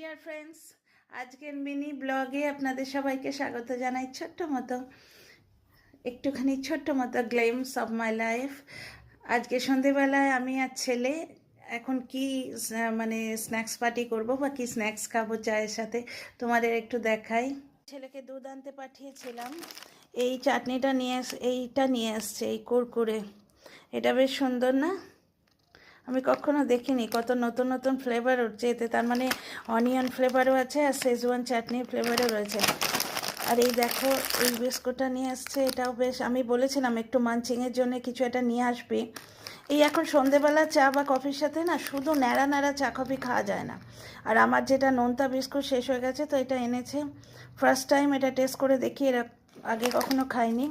Dear friends, আজকের mini ব্লগে আপনাদের সবাইকে স্বাগত জানাই। ছোট্ট মতো গ্লিমস অফ মাই লাইফ। আজকে সন্ধেবেলায় আমি আর ছেলে এখন কি মানে স্ন্যাক্স পার্টি করব বা কি স্ন্যাক্স খাবো চায়ের সাথে তোমাদের একটু দেখাই। ছেলেকে দুধ আনতে পাঠিয়েছিলাম, এই চাটনিটা এইটা নিয়ে আসছে, এই কুরকুরে। এটা বেশ সুন্দর না? আমি কখনো দেখিনি, কত নতুন নতুন ফ্লেভার উঠছে এতে। তার মানে অনিয়ন ফ্লেভারও আছে আর শেজওয়ান চাটনির ফ্লেভারও রয়েছে। আর এই দেখো, এই বিস্কুটটা নিয়ে আসছে, এটাও বেশ। আমি বলেছিলাম একটু মানচিংয়ের জন্য কিছু একটা নিয়ে আসবি। এই এখন সন্ধেবেলা চা বা কফির সাথে না শুধু ন্যাড়া ন্যাড়া চা কফি খাওয়া যায় না। আর আমার যেটা নোনতা বিস্কুট শেষ হয়ে গেছে, তো এটা এনেছে। ফার্স্ট টাইম এটা টেস্ট করে দেখি, এরা আগে কখনো খাইনি।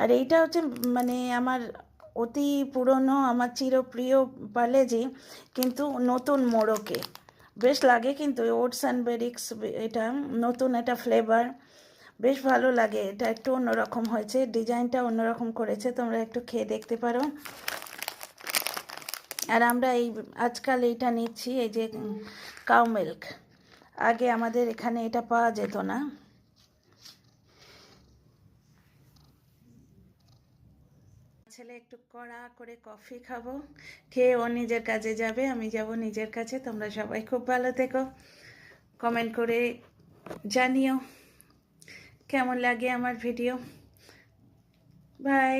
আর এইটা হচ্ছে মানে আমার অতি পুরনো, আমার চিরপ্রিয় পার্লেজি, কিন্তু নতুন মোড়কে বেশ লাগে। কিন্তু ওটস অ্যান্ড বেরিক্স, এটা নতুন, এটা ফ্লেভার বেশ ভালো লাগে। এটা একটু অন্যরকম হয়েছে, ডিজাইনটা অন্যরকম করেছে, তোমরা একটু খেয়ে দেখতে পারো। আর আমরা আজকাল এইটা নিচ্ছি, এই যে কাউ মিল্ক। আগে আমাদের এখানে এটা পাওয়া যেত না। ছেলে একটু কড়া করে কফি খাবো, খেয়ে ও নিজের কাজে যাবে, আমি যাব নিজের কাছে। তোমরা সবাই খুব ভালো থেকো, কমেন্ট করে জানিও কেমন লাগে আমার ভিডিও। বাই।